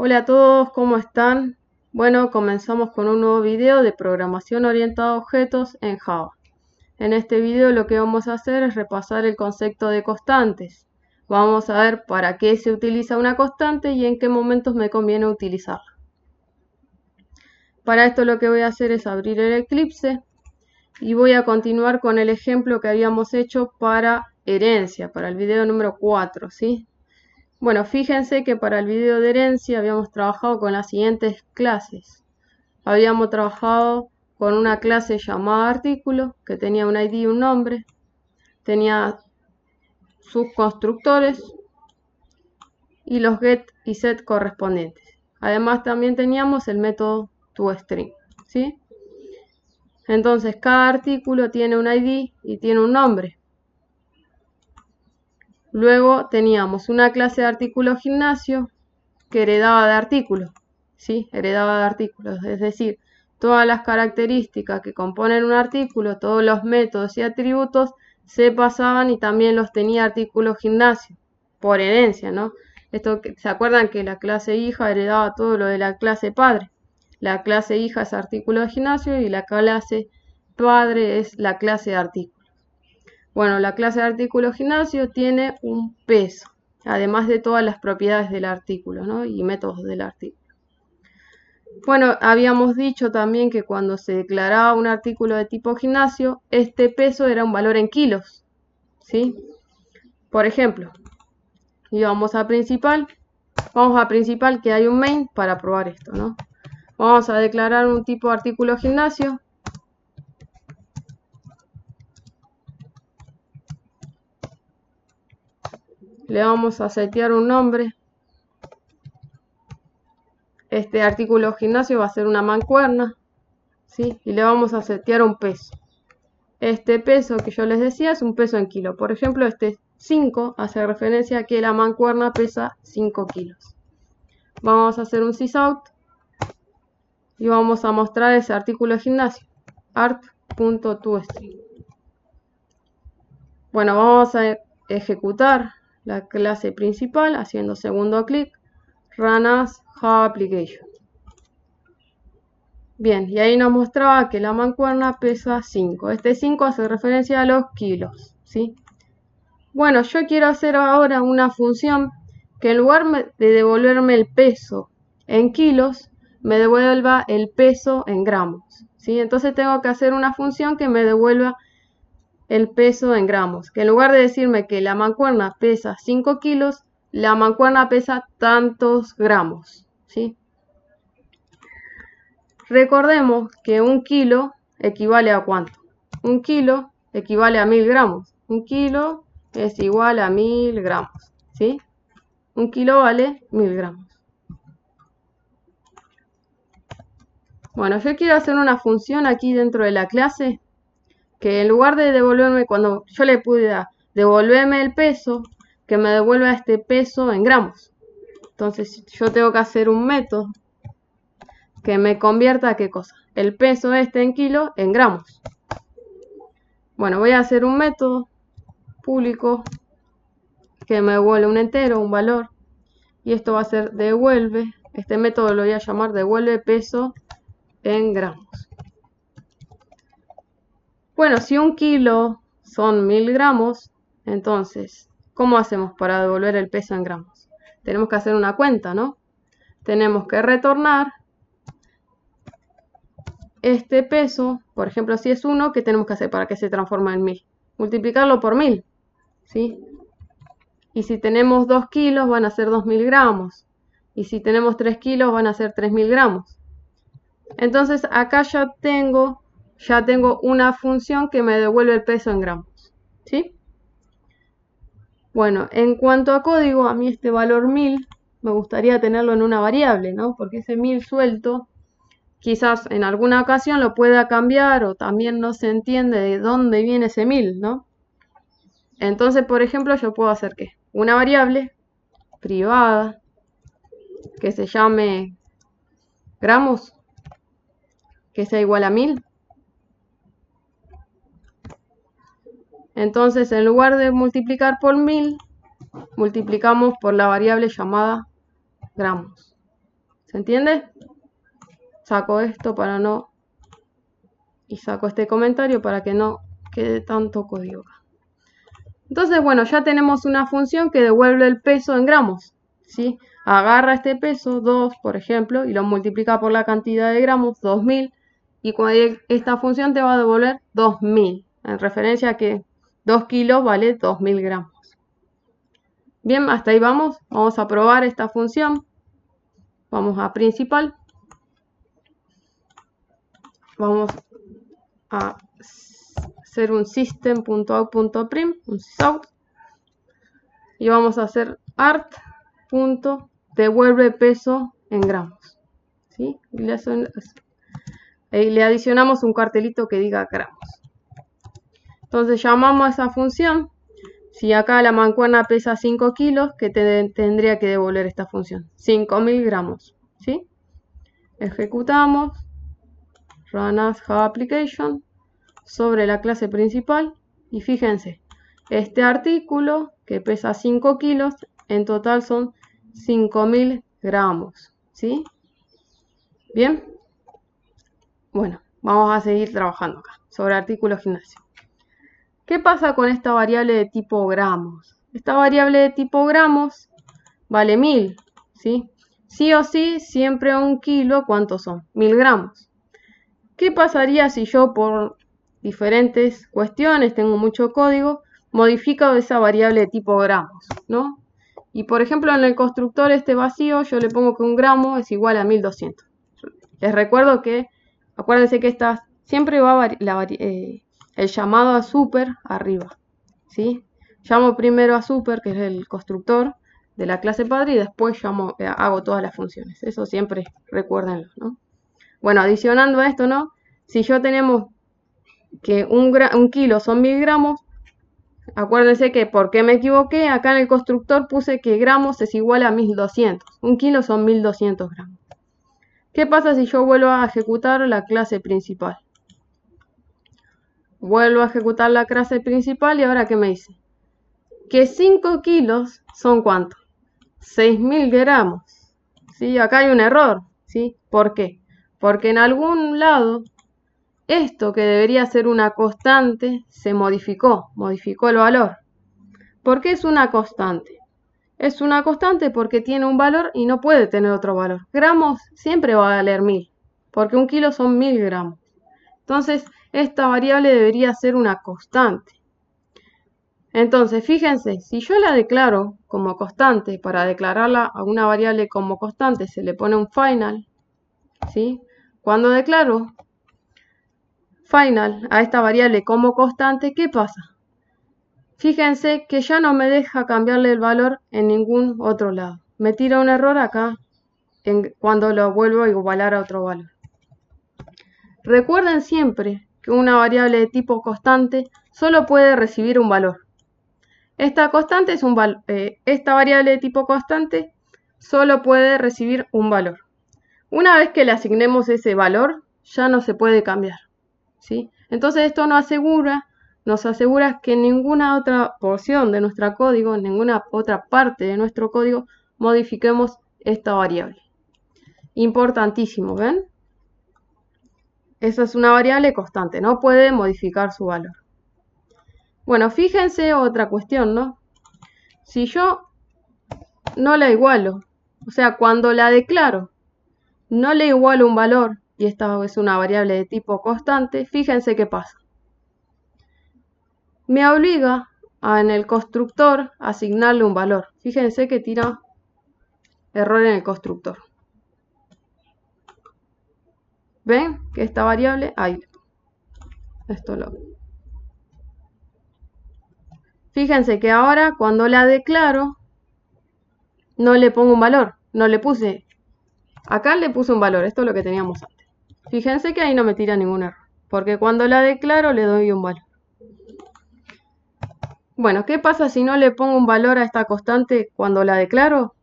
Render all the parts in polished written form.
Hola a todos, ¿cómo están? Bueno, comenzamos con un nuevo video de programación orientada a objetos en Java. En este video lo que vamos a hacer es repasar el concepto de constantes. Vamos a ver para qué se utiliza una constante y en qué momentos me conviene utilizarla. Para esto lo que voy a hacer es abrir el Eclipse y voy a continuar con el ejemplo que habíamos hecho para herencia, para el video número 4, ¿sí? Bueno, fíjense que para el video de herencia habíamos trabajado con las siguientes clases. Habíamos trabajado con una clase llamada artículo, que tenía un ID y un nombre. Tenía sus constructores y los get y set correspondientes. Además también teníamos el método toString, ¿sí? Entonces cada artículo tiene un ID y tiene un nombre. Luego teníamos una clase de artículo gimnasio que heredaba de artículos, ¿sí? Heredaba de artículos, es decir, todas las características que componen un artículo, todos los métodos y atributos se pasaban y también los tenía artículo gimnasio, por herencia, ¿no? ¿Se acuerdan que la clase hija heredaba todo lo de la clase padre? La clase hija es artículo de gimnasio y la clase padre es la clase de artículo. Bueno, la clase de artículo gimnasio tiene un peso, además de todas las propiedades del artículo, ¿no? Y métodos del artículo. Bueno, habíamos dicho también que cuando se declaraba un artículo de tipo gimnasio, este peso era un valor en kilos, ¿sí? Por ejemplo, vamos a principal que hay un main para probar esto, ¿no? Vamos a declarar un tipo de artículo gimnasio. Le vamos a setear un nombre. Este artículo gimnasio va a ser una mancuerna, ¿sí? Y le vamos a setear un peso. Este peso que yo les decía es un peso en kilo. Por ejemplo, este 5 hace referencia a que la mancuerna pesa 5 kilos. Vamos a hacer un sysout y vamos a mostrar ese artículo de gimnasio, art.toString. Bueno, vamos a ejecutar la clase principal haciendo segundo clic, run as Java application. Bien, y ahí nos mostraba que la mancuerna pesa 5. Este 5 hace referencia a los kilos, ¿sí? Bueno, yo quiero hacer ahora una función que en lugar de devolverme el peso en kilos, me devuelva el peso en gramos, ¿sí? Entonces tengo que hacer una función que me devuelva el peso en gramos, que en lugar de decirme que la mancuerna pesa 5 kilos, la mancuerna pesa tantos gramos, ¿sí? Recordemos que un kilo equivale a ¿cuánto? Un kilo equivale a 1000 gramos. Un kilo es igual a 1000 gramos, ¿sí? Un kilo vale 1000 gramos. Bueno, yo quiero hacer una función aquí dentro de la clase que en lugar de devolverme, cuando yo le pudiera devolverme el peso, que me devuelva este peso en gramos. Entonces yo tengo que hacer un método que me convierta a ¿qué cosa? El peso este en kilo en gramos. Bueno, voy a hacer un método público que me devuelve un entero, un valor, y esto va a ser devuelve. Este método lo voy a llamar devuelve peso en gramos. Bueno, si un kilo son 1000 gramos, entonces, ¿cómo hacemos para devolver el peso en gramos? Tenemos que hacer una cuenta, ¿no? Tenemos que retornar este peso, por ejemplo, si es 1, ¿qué tenemos que hacer para que se transforme en 1000? Multiplicarlo por 1000, ¿sí? Y si tenemos 2 kilos, van a ser 2000 gramos. Y si tenemos 3 kilos, van a ser 3000 gramos. Entonces, acá ya tengo una función que me devuelve el peso en gramos, ¿sí? Bueno, en cuanto a código, a mí este valor 1000 me gustaría tenerlo en una variable, ¿no? Porque ese 1000 suelto, quizás en alguna ocasión lo pueda cambiar o también no se entiende de dónde viene ese 1000, ¿no? Entonces, por ejemplo, yo puedo hacer ¿qué? Una variable privada que se llame gramos, que sea igual a 1000. Entonces, en lugar de multiplicar por 1000, multiplicamos por la variable llamada gramos. ¿Se entiende? Saco esto para no... Y saco este comentario para que no quede tanto código acá. Entonces, bueno, ya tenemos una función que devuelve el peso en gramos, ¿sí? Agarra este peso, 2, por ejemplo, y lo multiplica por la cantidad de gramos, 2000, y esta función te va a devolver 2000, en referencia a que 2 kilos vale 2000 gramos. Bien, hasta ahí vamos. Vamos a probar esta función. Vamos a principal. Vamos a hacer un system.out.prim, un sysout, y vamos a hacer art.devuelve peso en gramos, ¿sí? Y le adicionamos un cartelito que diga gramos. Entonces llamamos a esa función. Si acá la mancuerna pesa 5 kilos, ¿qué tendría que devolver esta función? 5000 gramos, ¿sí? Ejecutamos, run as Java application, sobre la clase principal, y fíjense, este artículo que pesa 5 kilos, en total son 5000 gramos, ¿sí? Bien, bueno, vamos a seguir trabajando acá, sobre artículo gimnasio. ¿Qué pasa con esta variable de tipo gramos? Esta variable de tipo gramos vale 1000, ¿sí? Sí o sí, siempre un kilo, ¿cuántos son? 1000 gramos. ¿Qué pasaría si yo por diferentes cuestiones, tengo mucho código, modifico esa variable de tipo gramos, ¿no? Y por ejemplo en el constructor este vacío yo le pongo que un gramo es igual a 1200. Les recuerdo que, acuérdense que siempre va el llamado a super arriba, ¿sí? Llamo primero a super, que es el constructor de la clase padre, y después hago todas las funciones. Eso siempre recuérdenlo, ¿no? Bueno, adicionando a esto, ¿no? Si yo tenemos que un kilo son 1000 gramos, acuérdense que porque me equivoqué, acá en el constructor puse que gramos es igual a 1200. Un kilo son 1200 gramos. ¿Qué pasa si yo vuelvo a ejecutar la clase principal? Vuelvo a ejecutar la clase principal y ahora ¿qué me dice? Que 5 kilos son ¿cuánto? 6000 gramos. ¿Sí? Acá hay un error, ¿sí? ¿Por qué? Porque en algún lado esto que debería ser una constante se modificó el valor. ¿Por qué es una constante? Es una constante porque tiene un valor y no puede tener otro valor. Gramos siempre va a valer 1000, porque un kilo son 1000 gramos. Entonces, esta variable debería ser una constante. Entonces, fíjense, si yo la declaro como constante, para declararla a una variable como constante se le pone un final, ¿sí? Cuando declaro final a esta variable como constante, ¿qué pasa? Fíjense que ya no me deja cambiarle el valor en ningún otro lado. Me tira un error acá cuando lo vuelvo a igualar a otro valor. Recuerden siempre que una variable de tipo constante solo puede recibir un valor. Esta variable de tipo constante solo puede recibir un valor. Una vez que le asignemos ese valor, ya no se puede cambiar, ¿sí? Entonces esto nos asegura que en ninguna otra porción de nuestro código, en ninguna otra parte de nuestro código, modifiquemos esta variable. Importantísimo, ¿ven? Esa es una variable constante, no puede modificar su valor. Bueno, fíjense otra cuestión, ¿no? Si yo no la igualo, o sea, cuando la declaro, no le igualo un valor, y esta es una variable de tipo constante, fíjense qué pasa. Me obliga en el constructor a asignarle un valor. Fíjense que tira error en el constructor. ¿Ven? Que esta variable, ahí, fíjense que ahora cuando la declaro, no le pongo un valor, no le puse, acá le puse un valor, esto es lo que teníamos antes. Fíjense que ahí no me tira ningún error, porque cuando la declaro le doy un valor. Bueno, ¿qué pasa si no le pongo un valor a esta constante cuando la declaro?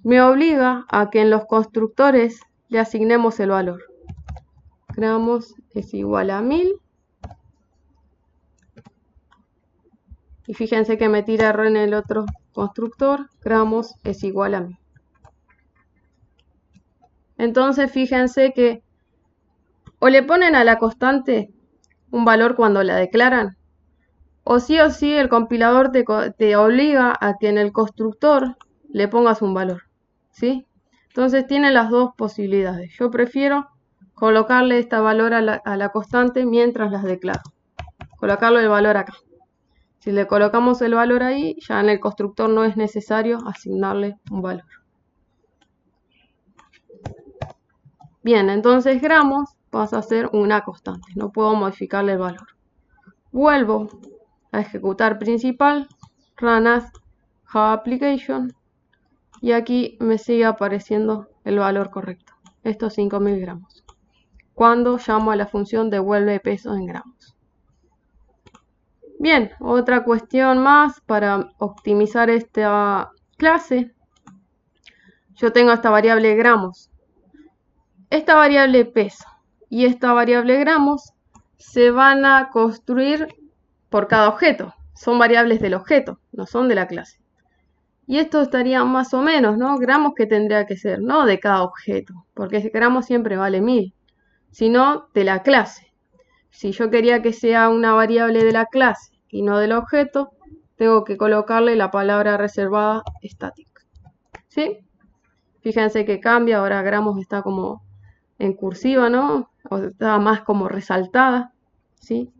Me obliga a que en los constructores le asignemos el valor. Gramos es igual a 1000. Y fíjense que me tira error en el otro constructor. Gramos es igual a 1000. Entonces fíjense que o le ponen a la constante un valor cuando la declaran, o sí el compilador te obliga a que en el constructor le pongas un valor, ¿sí? Entonces tiene las dos posibilidades. Yo prefiero colocarle este valor a la constante mientras las declaro. Colocarle el valor acá. Si le colocamos el valor ahí, ya en el constructor no es necesario asignarle un valor. Bien, entonces gramos pasa a ser una constante. No puedo modificarle el valor. Vuelvo a ejecutar principal, run as Java application, y aquí me sigue apareciendo el valor correcto, estos 5000 gramos, cuando llamo a la función devuelve pesos en gramos. Bien, otra cuestión más para optimizar esta clase. Yo tengo esta variable gramos, esta variable peso y esta variable gramos se van a construir por cada objeto. Son variables del objeto, no son de la clase. Y esto estaría más o menos, ¿no? Gramos que tendría que ser, no de cada objeto, porque gramos siempre vale 1000, sino de la clase. Si yo quería que sea una variable de la clase y no del objeto, tengo que colocarle la palabra reservada static. ¿Sí? Fíjense que cambia, ahora gramos está como en cursiva, ¿no? O está más como resaltada, ¿sí?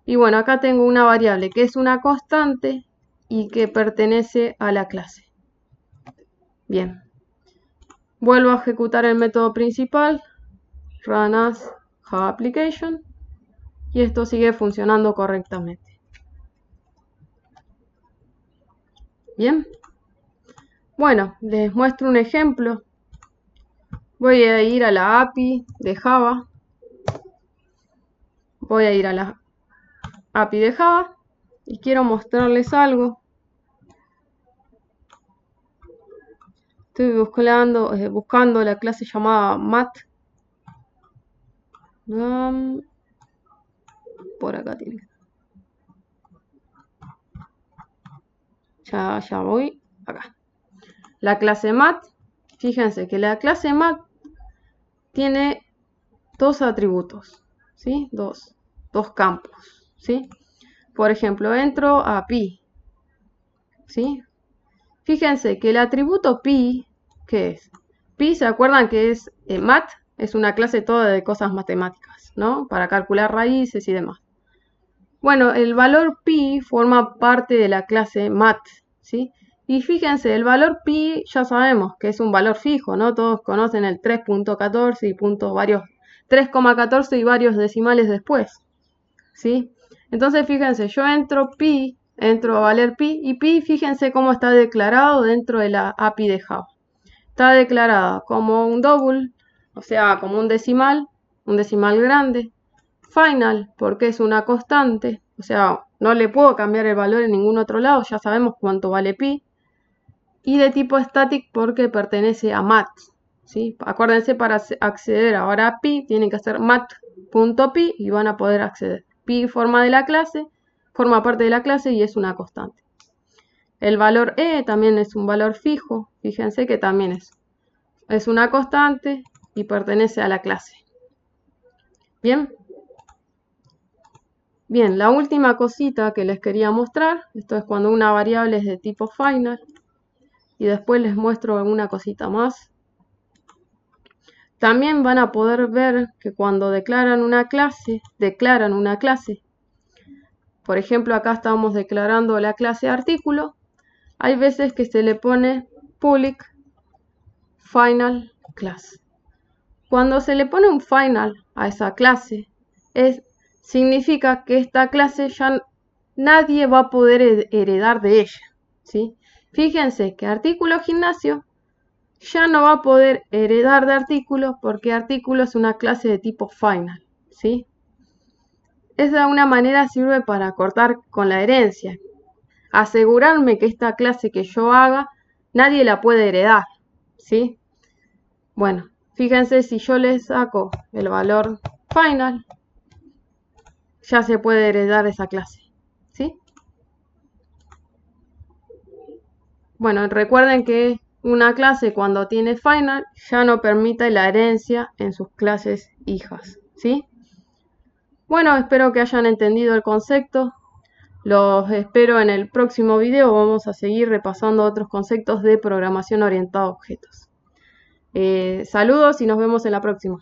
Y bueno, acá tengo una variable que es una constante y que pertenece a la clase. Bien. Vuelvo a ejecutar el método principal, run as Java application, y esto sigue funcionando correctamente. Bien. Bueno, les muestro un ejemplo. Voy a ir a la API de Java. Voy a ir a la API de Java y quiero mostrarles algo. Estoy buscando la clase llamada mat. Por acá tiene que estar. Ya voy acá. La clase mat. Fíjense que la clase mat tiene dos atributos, ¿sí? Dos campos, ¿sí? Por ejemplo, entro a pi, ¿sí? Fíjense que el atributo pi, ¿qué es? Pi, ¿se acuerdan que es mat? Es una clase toda de cosas matemáticas, ¿no? Para calcular raíces y demás. Bueno, el valor pi forma parte de la clase mat, ¿sí? Y fíjense, el valor pi ya sabemos que es un valor fijo, ¿no? Todos conocen el 3.14 y puntos varios, 3,14 y varios decimales después, ¿sí? Entonces, fíjense, yo entro a valer pi, y pi, fíjense cómo está declarado dentro de la API de Java. Está declarada como un double, o sea, como un decimal grande. Final, porque es una constante, o sea, no le puedo cambiar el valor en ningún otro lado, ya sabemos cuánto vale pi. Y de tipo static porque pertenece a mat, ¿sí? Acuérdense, para acceder ahora a pi, tienen que hacer mat.pi y van a poder acceder. Pi forma parte de la clase y es una constante. El valor e también es un valor fijo, fíjense que también es una constante y pertenece a la clase. Bien. Bien, la última cosita que les quería mostrar, esto es cuando una variable es de tipo final, y después les muestro alguna cosita más. También van a poder ver que cuando declaran una clase, por ejemplo acá estamos declarando la clase artículo, hay veces que se le pone public final class. Cuando se le pone un final a esa clase, significa que esta clase ya nadie va a poder heredar de ella, ¿sí? Fíjense que artículo gimnasio ya no va a poder heredar de artículo porque artículo es una clase de tipo final, ¿sí? Esa de alguna manera sirve para cortar con la herencia. Asegurarme que esta clase que yo haga, nadie la puede heredar, ¿sí? Bueno, fíjense, si yo le saco el valor final, ya se puede heredar esa clase, ¿sí? Bueno, recuerden que una clase cuando tiene final ya no permite la herencia en sus clases hijas, ¿sí? Bueno, espero que hayan entendido el concepto. Los espero en el próximo video. Vamos a seguir repasando otros conceptos de programación orientada a objetos. Saludos y nos vemos en la próxima.